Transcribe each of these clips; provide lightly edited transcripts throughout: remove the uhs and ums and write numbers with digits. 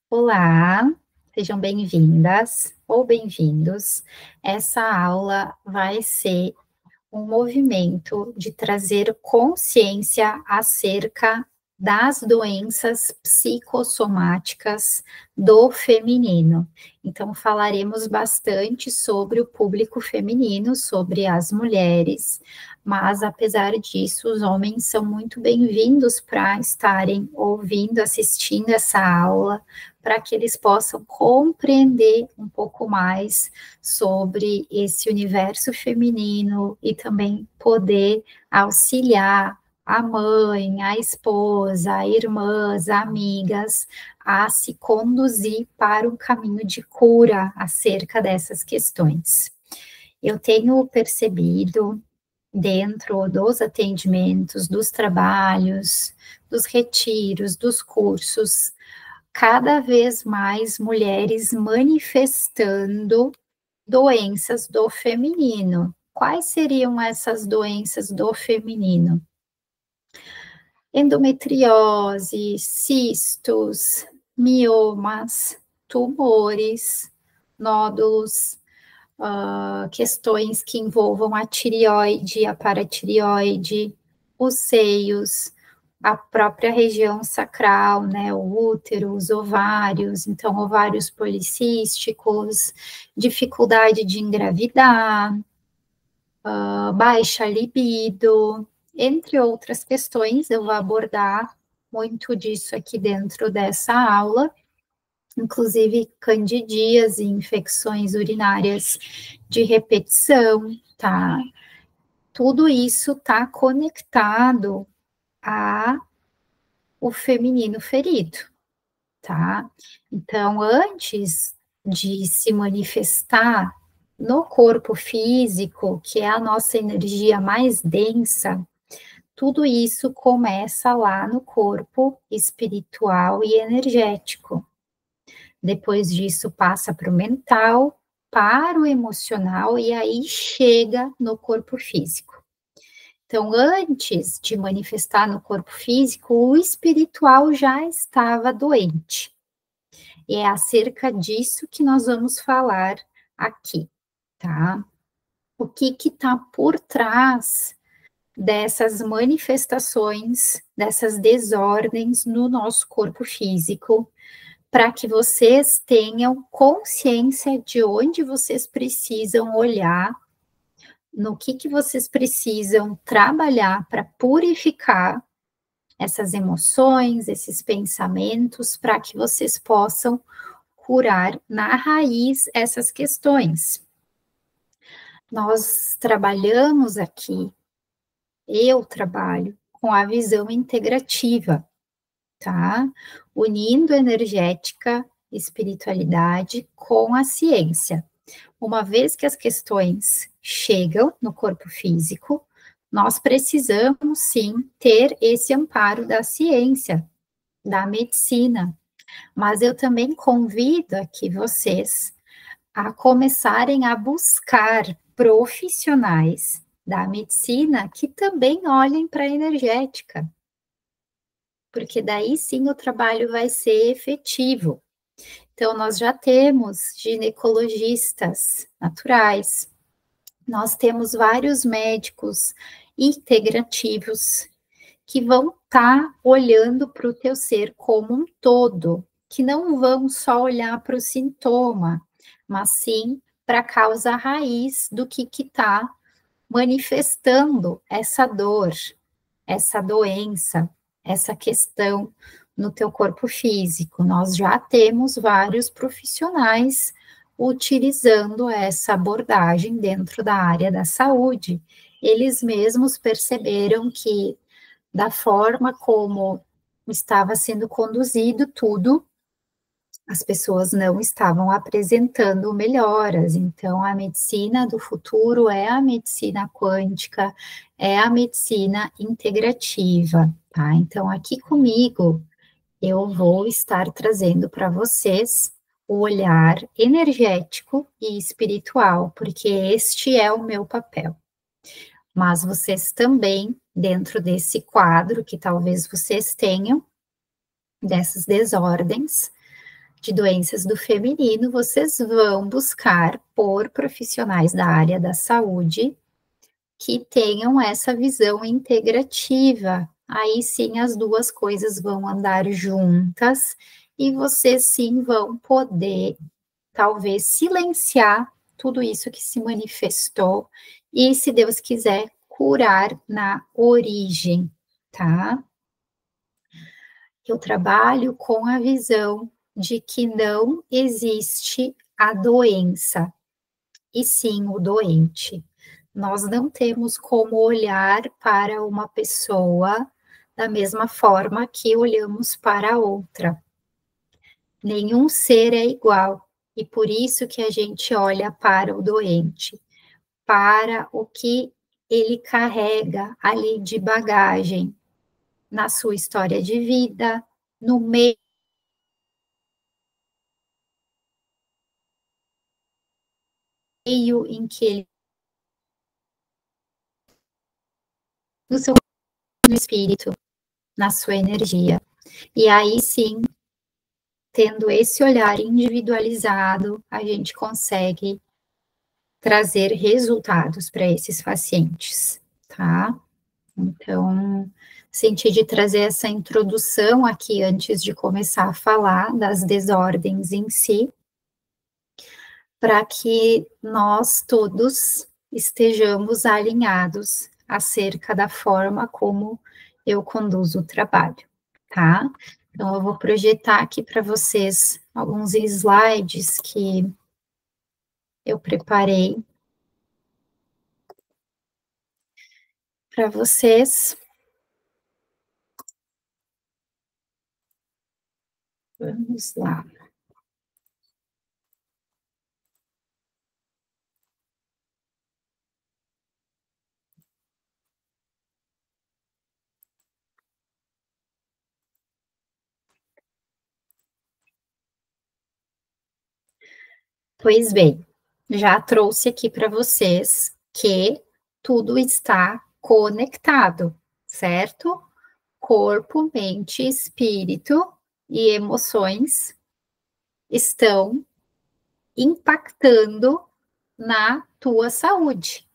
Olá, sejam bem-vindas ou bem-vindos. Essa aula vai ser um movimento de trazer consciência acerca das doenças psicossomáticas do feminino. Então, falaremos bastante sobre o público feminino, sobre as mulheres, mas apesar disso, os homens são muito bem-vindos para estarem ouvindo, assistindo essa aula, para que eles possam compreender um pouco mais sobre esse universo feminino e também poder auxiliar a mãe, a esposa, a irmãs, amigas a se conduzir para um caminho de cura acerca dessas questões. Eu tenho percebido dentro dos atendimentos, dos trabalhos, dos retiros, dos cursos, cada vez mais mulheres manifestando doenças do feminino. Quais seriam essas doenças do feminino? Endometriose, cistos, miomas, tumores, nódulos, questões que envolvam a tireoide, a paratireoide, os seios, a própria região sacral, né, o útero, os ovários, então ovários policísticos, dificuldade de engravidar, baixa libido, entre outras questões, eu vou abordar muito disso aqui dentro dessa aula, inclusive candidíase e infecções urinárias de repetição, tá? Tudo isso está conectado a o feminino ferido, tá? Então, antes de se manifestar no corpo físico, que é a nossa energia mais densa, tudo isso começa lá no corpo espiritual e energético. Depois disso, passa para o mental, para o emocional e aí chega no corpo físico. Então, antes de manifestar no corpo físico, o espiritual já estava doente. E é acerca disso que nós vamos falar aqui, tá? O que está por trás dessas manifestações, dessas desordens no nosso corpo físico, para que vocês tenham consciência de onde vocês precisam olhar, no que vocês precisam trabalhar para purificar essas emoções, esses pensamentos, para que vocês possam curar na raiz essas questões. Nós trabalhamos aqui, eu trabalho com a visão integrativa, tá? Unindo energética, espiritualidade com a ciência. Uma vez que as questões chegam no corpo físico, nós precisamos sim ter esse amparo da ciência, da medicina. Mas eu também convido aqui vocês a começarem a buscar profissionais da medicina que também olhem para a energética, porque daí sim o trabalho vai ser efetivo. Então, nós já temos ginecologistas naturais, nós temos vários médicos integrativos que vão estar olhando para o teu ser como um todo, que não vão só olhar para o sintoma, mas sim para a causa raiz do que está manifestando essa dor, essa doença, essa questão no teu corpo físico. Nós já temos vários profissionais utilizando essa abordagem dentro da área da saúde. Eles mesmos perceberam que, da forma como estava sendo conduzido tudo, as pessoas não estavam apresentando melhoras. Então, a medicina do futuro é a medicina quântica, é a medicina integrativa, tá? Então, aqui comigo, eu vou estar trazendo para vocês o olhar energético e espiritual, porque este é o meu papel. Mas vocês também, dentro desse quadro que talvez vocês tenham, dessas desordens, de doenças do feminino, vocês vão buscar por profissionais da área da saúde que tenham essa visão integrativa. Aí sim as duas coisas vão andar juntas e vocês sim vão poder, talvez, silenciar tudo isso que se manifestou e, se Deus quiser, curar na origem, tá? Eu trabalho com a visão de que não existe a doença, e sim o doente. Nós não temos como olhar para uma pessoa da mesma forma que olhamos para a outra. Nenhum ser é igual, e por isso que a gente olha para o doente, para o que ele carrega ali de bagagem na sua história de vida, no meio em que ele, no seu no espírito, na sua energia. E aí sim, tendo esse olhar individualizado, a gente consegue trazer resultados para esses pacientes, tá? Então, senti de trazer essa introdução aqui antes de começar a falar das desordens em si, para que nós todos estejamos alinhados acerca da forma como eu conduzo o trabalho, tá? Então, eu vou projetar aqui para vocês alguns slides que eu preparei para vocês. Vamos lá. Pois bem, já trouxe aqui para vocês que tudo está conectado, certo? Corpo, mente, espírito e emoções estão impactando na tua saúde.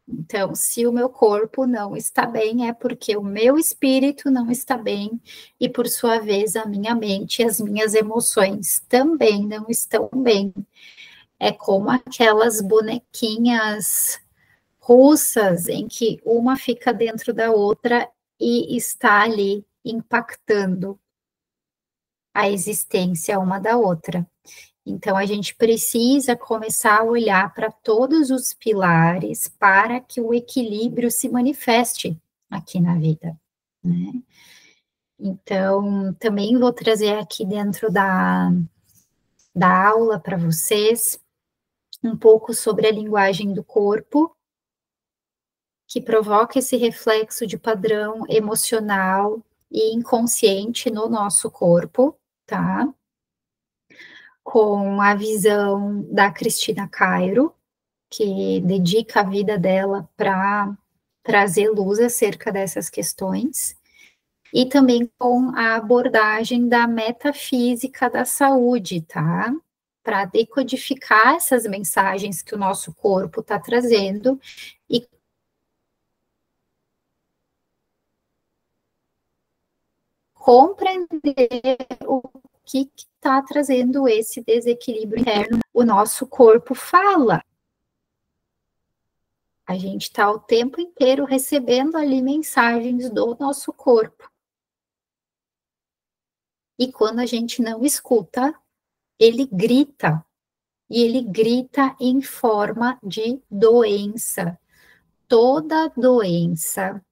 Então, se o meu corpo não está bem, é porque o meu espírito não está bem, e por sua vez, a minha mente e as minhas emoções também não estão bem. É como aquelas bonequinhas russas em que uma fica dentro da outra e está ali impactando a existência uma da outra. Então, a gente precisa começar a olhar para todos os pilares para que o equilíbrio se manifeste aqui na vida, né? Então, também vou trazer aqui dentro da aula para vocês um pouco sobre a linguagem do corpo, que provoca esse reflexo de padrão emocional e inconsciente no nosso corpo, tá? Com a visão da Cristina Cairo, que dedica a vida dela para trazer luz acerca dessas questões, e também com a abordagem da metafísica da saúde, tá? Para decodificar essas mensagens que o nosso corpo está trazendo e compreender o que está trazendo esse desequilíbrio interno. O nosso corpo fala. A gente está o tempo inteiro recebendo ali mensagens do nosso corpo. E quando a gente não escuta, ele grita. E ele grita em forma de doença. Toda doença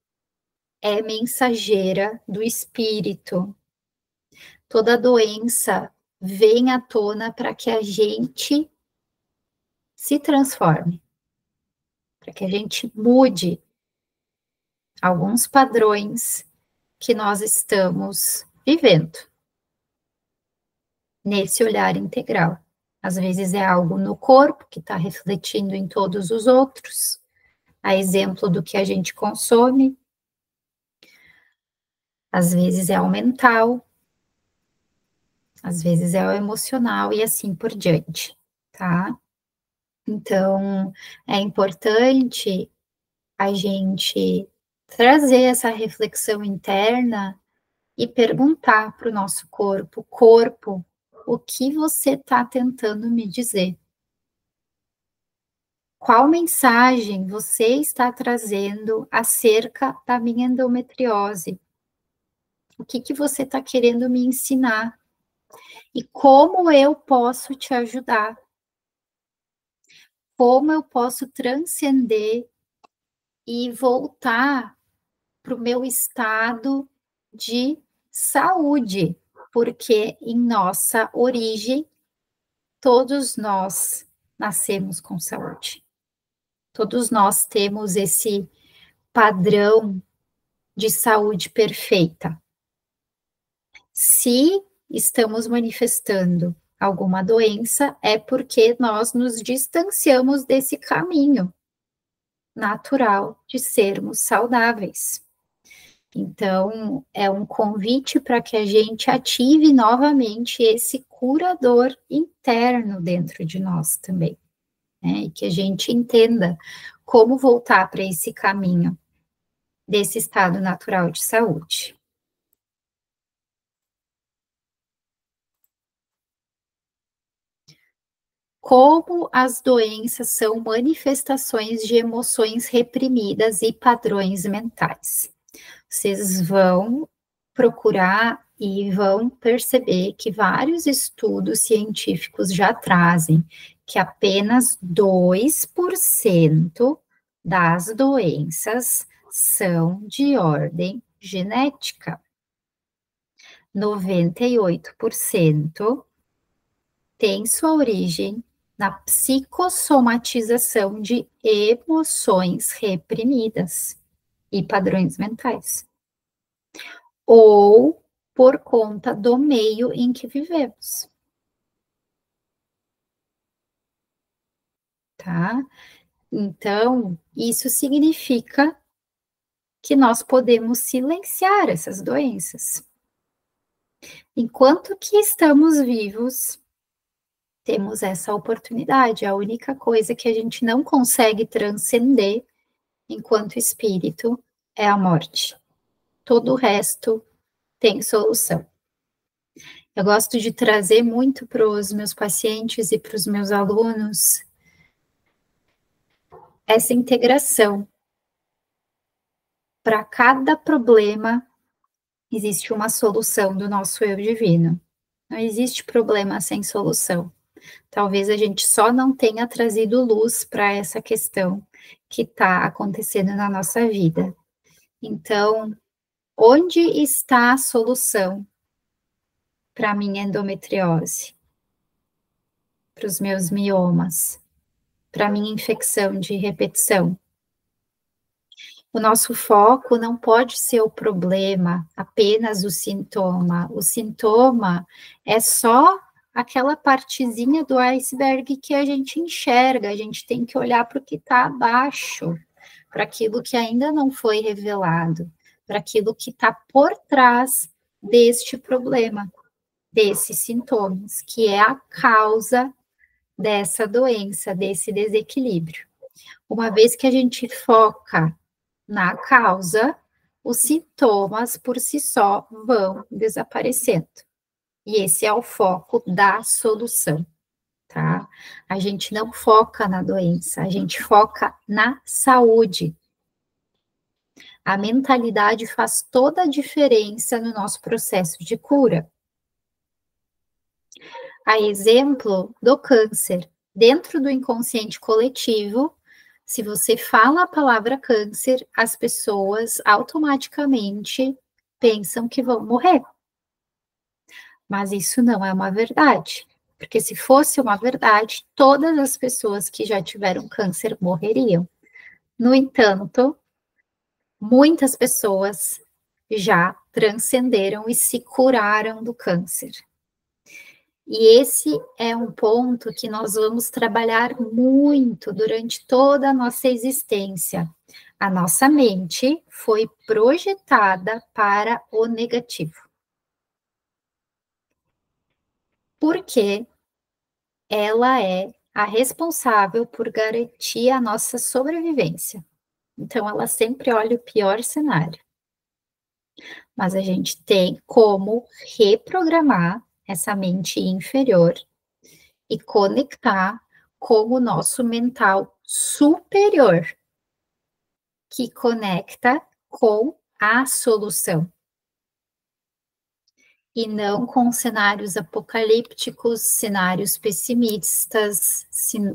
é mensageira do espírito. Toda doença vem à tona para que a gente se transforme, para que a gente mude alguns padrões que nós estamos vivendo nesse olhar integral. Às vezes é algo no corpo que está refletindo em todos os outros, a exemplo do que a gente consome, às vezes é o mental, às vezes é o emocional e assim por diante, tá? Então, é importante a gente trazer essa reflexão interna e perguntar para o nosso corpo: corpo, o que você está tentando me dizer? Qual mensagem você está trazendo acerca da minha endometriose? O que você está querendo me ensinar? E como eu posso te ajudar? Como eu posso transcender e voltar para o meu estado de saúde? Porque em nossa origem, todos nós nascemos com saúde. Todos nós temos esse padrão de saúde perfeita. Se estamos manifestando alguma doença, é porque nós nos distanciamos desse caminho natural de sermos saudáveis. Então, é um convite para que a gente ative novamente esse curador interno dentro de nós também, né? E que a gente entenda como voltar para esse caminho desse estado natural de saúde. Como as doenças são manifestações de emoções reprimidas e padrões mentais. Vocês vão procurar e vão perceber que vários estudos científicos já trazem que apenas 2% das doenças são de ordem genética. 98% tem sua origem na psicossomatização de emoções reprimidas e padrões mentais, ou por conta do meio em que vivemos, tá? Então, isso significa que nós podemos silenciar essas doenças. Enquanto que estamos vivos, temos essa oportunidade. A única coisa que a gente não consegue transcender enquanto espírito é a morte. Todo o resto tem solução. Eu gosto de trazer muito para os meus pacientes e para os meus alunos essa integração. Para cada problema existe uma solução do nosso eu divino. Não existe problema sem solução. Talvez a gente só não tenha trazido luz para essa questão que está acontecendo na nossa vida. Então, onde está a solução para a minha endometriose? Para os meus miomas? Para a minha infecção de repetição? O nosso foco não pode ser o problema, apenas o sintoma. O sintoma é só aquela partezinha do iceberg que a gente enxerga. A gente tem que olhar para o que está abaixo, para aquilo que ainda não foi revelado, para aquilo que está por trás deste problema, desses sintomas, que é a causa dessa doença, desse desequilíbrio. Uma vez que a gente foca na causa, os sintomas por si só vão desaparecendo. E esse é o foco da solução, tá? A gente não foca na doença, a gente foca na saúde. A mentalidade faz toda a diferença no nosso processo de cura. A exemplo do câncer, dentro do inconsciente coletivo, se você fala a palavra câncer, as pessoas automaticamente pensam que vão morrer. Mas isso não é uma verdade, porque se fosse uma verdade, todas as pessoas que já tiveram câncer morreriam. No entanto, muitas pessoas já transcenderam e se curaram do câncer. E esse é um ponto que nós vamos trabalhar muito durante toda a nossa existência. A nossa mente foi projetada para o negativo. porque ela é a responsável por garantir a nossa sobrevivência. Então, ela sempre olha o pior cenário. Mas a gente tem como reprogramar essa mente inferior e conectar com o nosso mental superior, que conecta com a solução. E não com cenários apocalípticos, cenários pessimistas,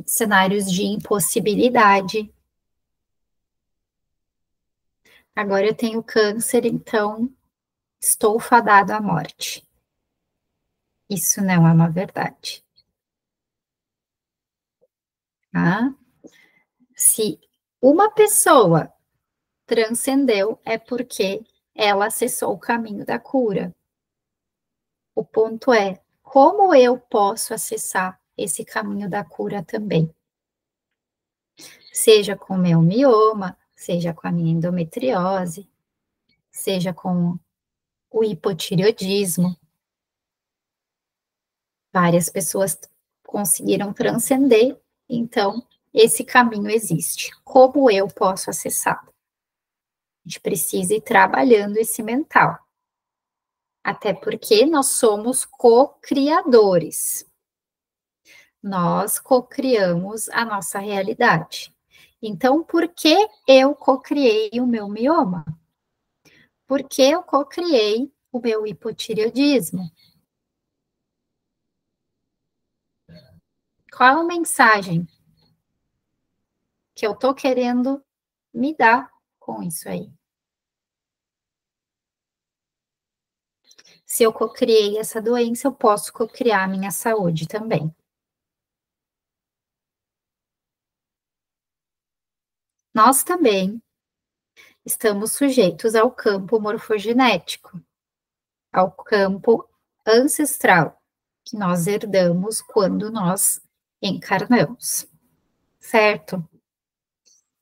cenários de impossibilidade. Agora eu tenho câncer, então estou fadado à morte. Isso não é uma verdade. Tá? Se uma pessoa transcendeu, é porque ela acessou o caminho da cura. O ponto é, como eu posso acessar esse caminho da cura também? Seja com o meu mioma, seja com a minha endometriose, seja com o hipotireoidismo. Várias pessoas conseguiram transcender, então esse caminho existe. Como eu posso acessar? A gente precisa ir trabalhando esse mental. Até porque nós somos co-criadores. Nós co-criamos a nossa realidade. Então, por que eu co-criei o meu mioma? Por que eu co-criei o meu hipotireoidismo? Qual a mensagem que eu tô querendo me dar com isso aí? Se eu co-criei essa doença, eu posso co-criar a minha saúde também. Nós também estamos sujeitos ao campo morfogenético, ao campo ancestral, que nós herdamos quando nós encarnamos, certo?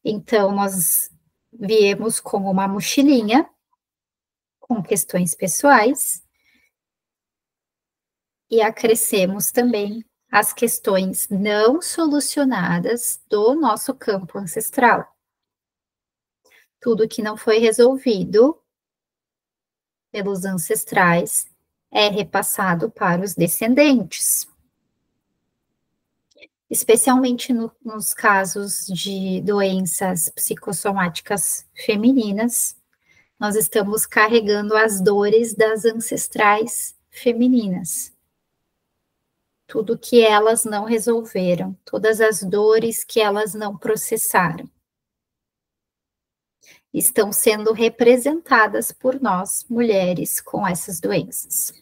Então, nós viemos com uma mochilinha, com questões pessoais, e acrescemos também as questões não solucionadas do nosso campo ancestral. Tudo que não foi resolvido pelos ancestrais é repassado para os descendentes. Especialmente nos casos de doenças psicossomáticas femininas, nós estamos carregando as dores das ancestrais femininas. Tudo que elas não resolveram, todas as dores que elas não processaram, estão sendo representadas por nós, mulheres, com essas doenças.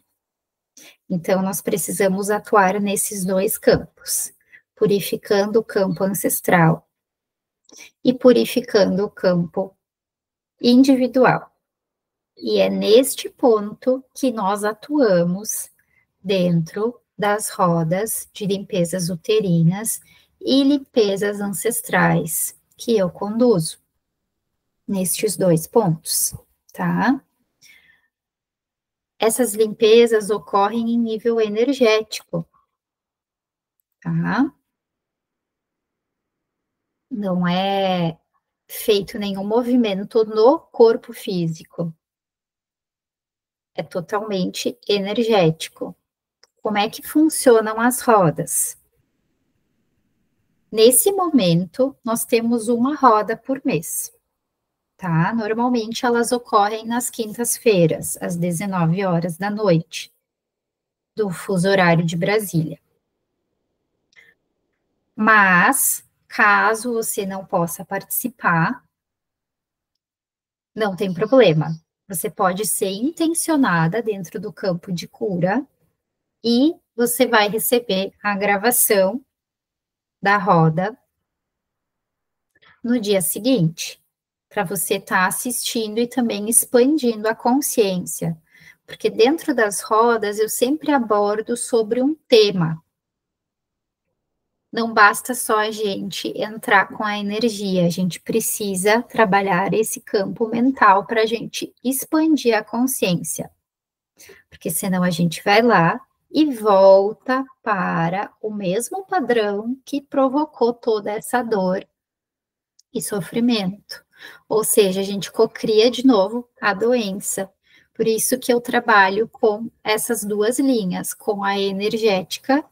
Então, nós precisamos atuar nesses dois campos, purificando o campo ancestral e purificando o campo individual. E é neste ponto que nós atuamos dentro das rodas de limpezas uterinas e limpezas ancestrais que eu conduzo. Nestes dois pontos, tá? Essas limpezas ocorrem em nível energético, tá? Não é feito nenhum movimento no corpo físico. É totalmente energético. Como é que funcionam as rodas? Nesse momento, nós temos uma roda por mês, tá? Normalmente elas ocorrem nas quintas-feiras, às 19 horas da noite, do fuso horário de Brasília. Mas, caso você não possa participar, não tem problema. Você pode ser intencionada dentro do campo de cura e você vai receber a gravação da roda no dia seguinte, para você estar assistindo e também expandindo a consciência. Porque dentro das rodas eu sempre abordo sobre um tema. Não basta só a gente entrar com a energia, a gente precisa trabalhar esse campo mental para a gente expandir a consciência. Porque senão a gente vai lá e volta para o mesmo padrão que provocou toda essa dor e sofrimento. Ou seja, a gente cocria de novo a doença. Por isso que eu trabalho com essas duas linhas, com a energética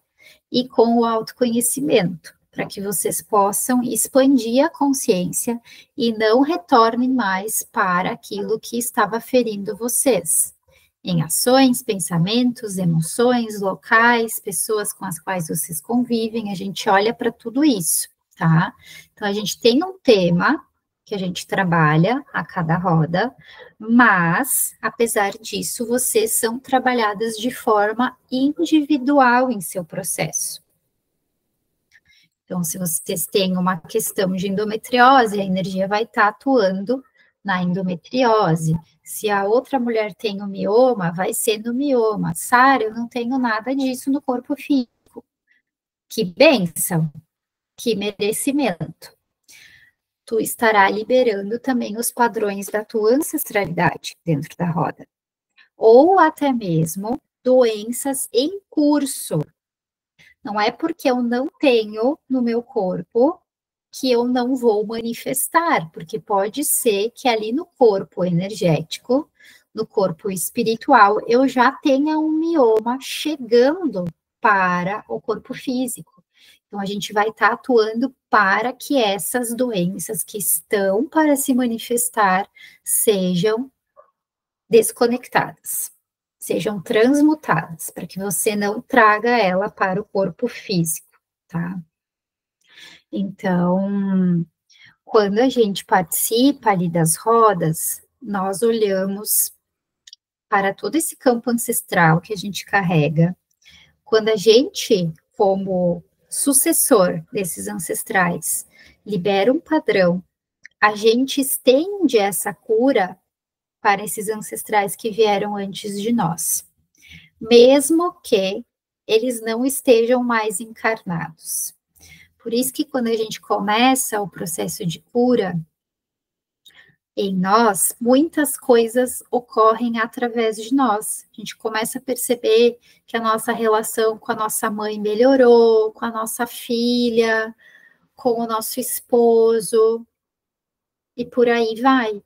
e com o autoconhecimento, para que vocês possam expandir a consciência e não retornem mais para aquilo que estava ferindo vocês. Em ações, pensamentos, emoções, locais, pessoas com as quais vocês convivem, a gente olha para tudo isso, tá? Então, a gente tem um tema que a gente trabalha a cada roda, mas, apesar disso, vocês são trabalhadas de forma individual em seu processo. Então, se vocês têm uma questão de endometriose, a energia vai estar atuando na endometriose. Se a outra mulher tem o mioma, vai ser no mioma. Sara, eu não tenho nada disso no corpo físico. Que bênção, que merecimento. Tu estará liberando também os padrões da tua ancestralidade dentro da roda. Ou até mesmo doenças em curso. Não é porque eu não tenho no meu corpo que eu não vou manifestar, porque pode ser que ali no corpo energético, no corpo espiritual, eu já tenha um mioma chegando para o corpo físico. Então, a gente vai estar atuando para que essas doenças que estão para se manifestar sejam desconectadas, sejam transmutadas, para que você não traga ela para o corpo físico, tá? Então, quando a gente participa ali das rodas, nós olhamos para todo esse campo ancestral que a gente carrega. Quando a gente, como sucessor desses ancestrais, libera um padrão, a gente estende essa cura para esses ancestrais que vieram antes de nós, mesmo que eles não estejam mais encarnados. Por isso que quando a gente começa o processo de cura, em nós, muitas coisas ocorrem através de nós. A gente começa a perceber que a nossa relação com a nossa mãe melhorou, com a nossa filha, com o nosso esposo, e por aí vai.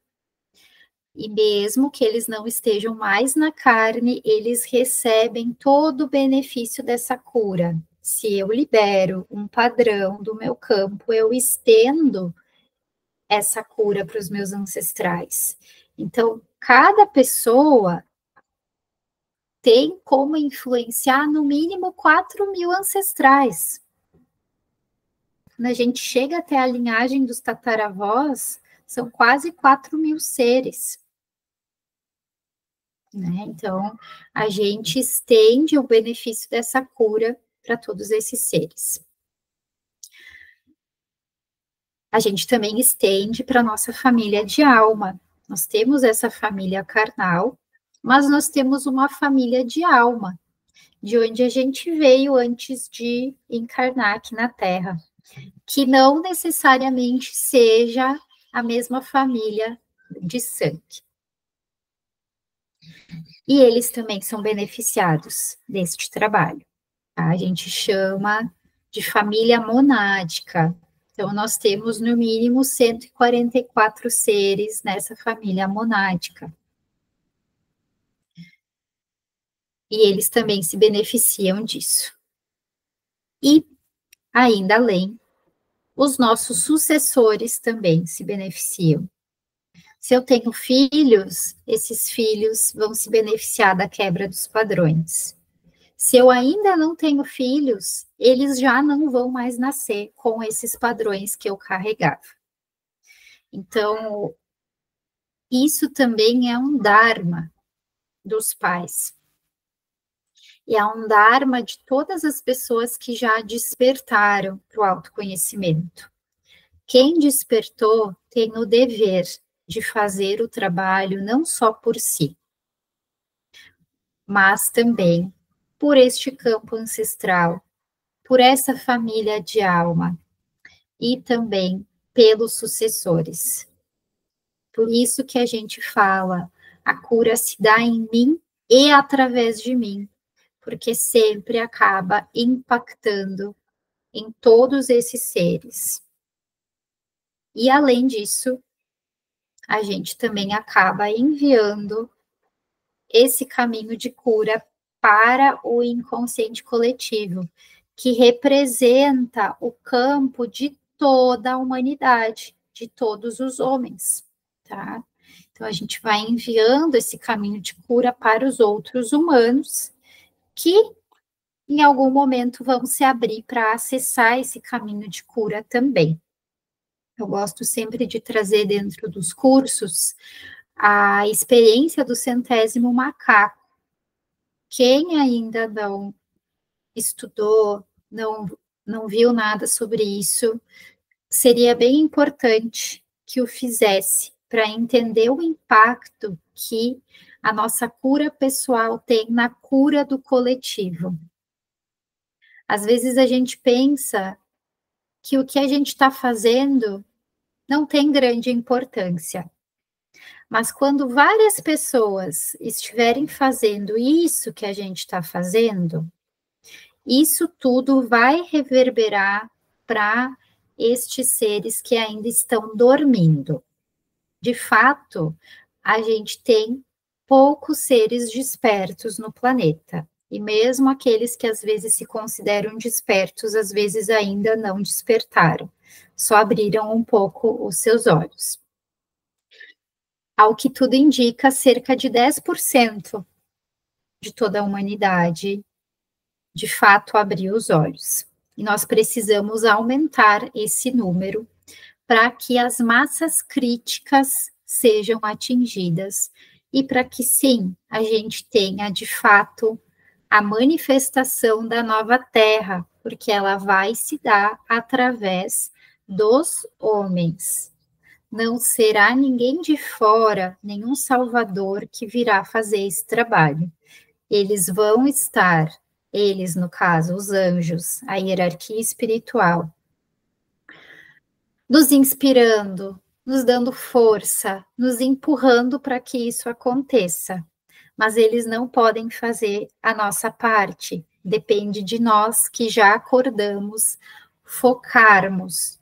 E mesmo que eles não estejam mais na carne, eles recebem todo o benefício dessa cura. Se eu libero um padrão do meu campo, eu estendo essa cura para os meus ancestrais. Então, cada pessoa tem como influenciar no mínimo 4.000 ancestrais. Quando a gente chega até a linhagem dos tataravós, são quase 4.000 seres. Né? Então, a gente estende o benefício dessa cura para todos esses seres. A gente também estende para a nossa família de alma. Nós temos essa família carnal, mas nós temos uma família de alma, de onde a gente veio antes de encarnar aqui na Terra, que não necessariamente seja a mesma família de sangue. E eles também são beneficiados deste trabalho. Tá? A gente chama de família monádica. Então, nós temos no mínimo 144 seres nessa família monádica. E eles também se beneficiam disso. E, ainda além, os nossos sucessores também se beneficiam. Se eu tenho filhos, esses filhos vão se beneficiar da quebra dos padrões. Se eu ainda não tenho filhos, eles já não vão mais nascer com esses padrões que eu carregava. Então, isso também é um dharma dos pais. E é um dharma de todas as pessoas que já despertaram para o autoconhecimento. Quem despertou tem o dever de fazer o trabalho não só por si, mas também por este campo ancestral, por essa família de alma e também pelos sucessores. Por isso que a gente fala, a cura se dá em mim e através de mim, porque sempre acaba impactando em todos esses seres. E além disso, a gente também acaba enviando esse caminho de cura para o inconsciente coletivo, que representa o campo de toda a humanidade, de todos os homens, tá? Então, a gente vai enviando esse caminho de cura para os outros humanos, que em algum momento vão se abrir para acessar esse caminho de cura também. Eu gosto sempre de trazer dentro dos cursos a experiência do centésimo macaco. Quem ainda não estudou, não viu nada sobre isso, seria bem importante que o fizesse para entender o impacto que a nossa cura pessoal tem na cura do coletivo. Às vezes a gente pensa que o que a gente está fazendo não tem grande importância. Mas quando várias pessoas estiverem fazendo isso que a gente está fazendo, isso tudo vai reverberar para estes seres que ainda estão dormindo. De fato, a gente tem poucos seres despertos no planeta. E mesmo aqueles que às vezes se consideram despertos, às vezes ainda não despertaram, só abriram um pouco os seus olhos. Ao que tudo indica, cerca de 10% de toda a humanidade, de fato, abriu os olhos. E nós precisamos aumentar esse número para que as massas críticas sejam atingidas e para que, sim, a gente tenha, de fato, a manifestação da nova Terra, porque ela vai se dar através dos homens. Não será ninguém de fora, nenhum salvador que virá fazer esse trabalho. Eles vão estar, eles, no caso, os anjos, a hierarquia espiritual, nos inspirando, nos dando força, nos empurrando para que isso aconteça. Mas eles não podem fazer a nossa parte. Depende de nós que já acordamos, focarmos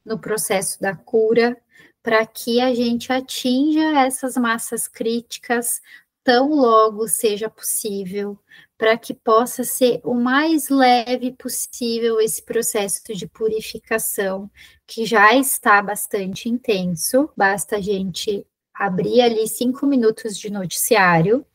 no processo da cura, para que a gente atinja essas massas críticas tão logo seja possível, para que possa ser o mais leve possível esse processo de purificação, que já está bastante intenso, basta a gente abrir ali 5 minutos de noticiário,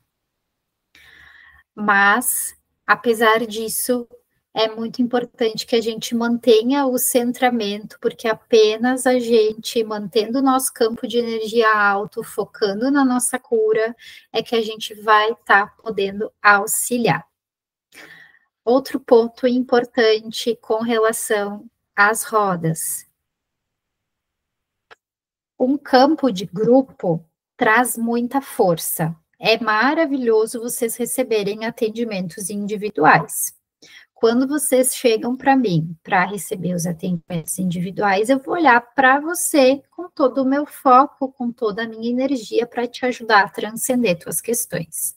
mas, apesar disso, é muito importante que a gente mantenha o centramento, porque apenas a gente mantendo o nosso campo de energia alto, focando na nossa cura, é que a gente vai estar podendo auxiliar. Outro ponto importante com relação às rodas. Um campo de grupo traz muita força. É maravilhoso vocês receberem atendimentos individuais. Quando vocês chegam para mim para receber os atendimentos individuais, eu vou olhar para você com todo o meu foco, com toda a minha energia para te ajudar a transcender suas questões.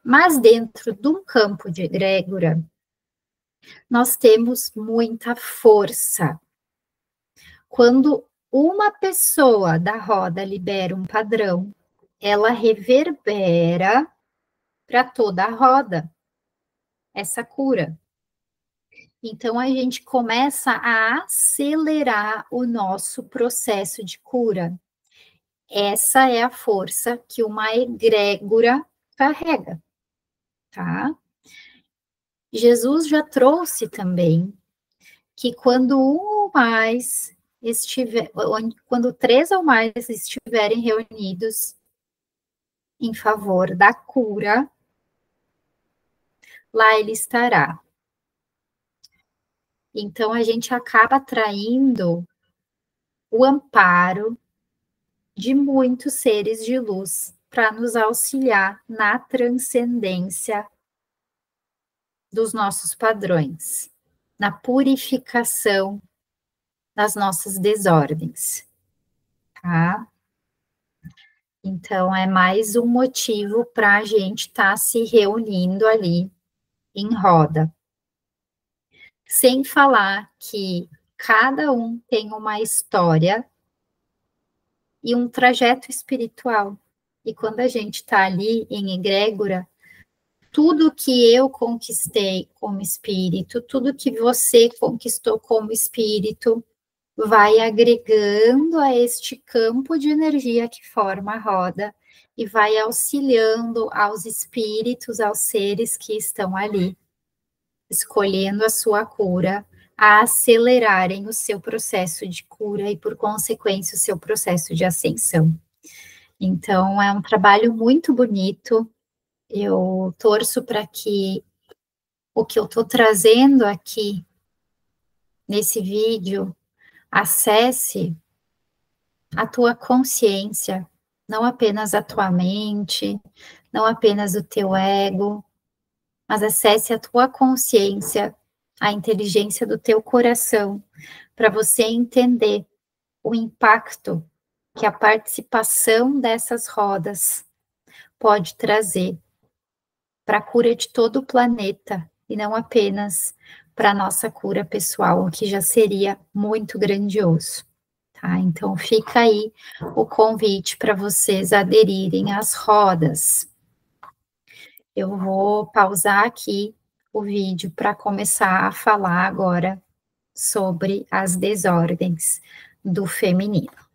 Mas dentro de um campo de egrégora, nós temos muita força. Quando uma pessoa da roda libera um padrão, ela reverbera para toda a roda essa cura. Então, a gente começa a acelerar o nosso processo de cura. Essa é a força que uma egrégora carrega, tá? Jesus já trouxe também que quando um ou mais quando 3 ou mais estiverem reunidos em favor da cura, lá ele estará. Então, a gente acaba atraindo o amparo de muitos seres de luz para nos auxiliar na transcendência dos nossos padrões, na purificação das nossas desordens, tá? Então, é mais um motivo para a gente estar se reunindo ali em roda. Sem falar que cada um tem uma história e um trajeto espiritual. E quando a gente está ali em egrégora, tudo que eu conquistei como espírito, tudo que você conquistou como espírito, vai agregando a este campo de energia que forma a roda e vai auxiliando aos espíritos, aos seres que estão ali, escolhendo a sua cura, a acelerarem o seu processo de cura e, por consequência, o seu processo de ascensão. Então, é um trabalho muito bonito. Eu torço para que o que eu estou trazendo aqui nesse vídeo acesse a tua consciência, não apenas a tua mente, não apenas o teu ego, mas acesse a tua consciência, a inteligência do teu coração, para você entender o impacto que a participação dessas rodas pode trazer para a cura de todo o planeta e não apenas para a nossa cura pessoal, o que já seria muito grandioso. Tá? Então fica aí o convite para vocês aderirem às rodas. Eu vou pausar aqui o vídeo para começar a falar agora sobre as desordens do feminino.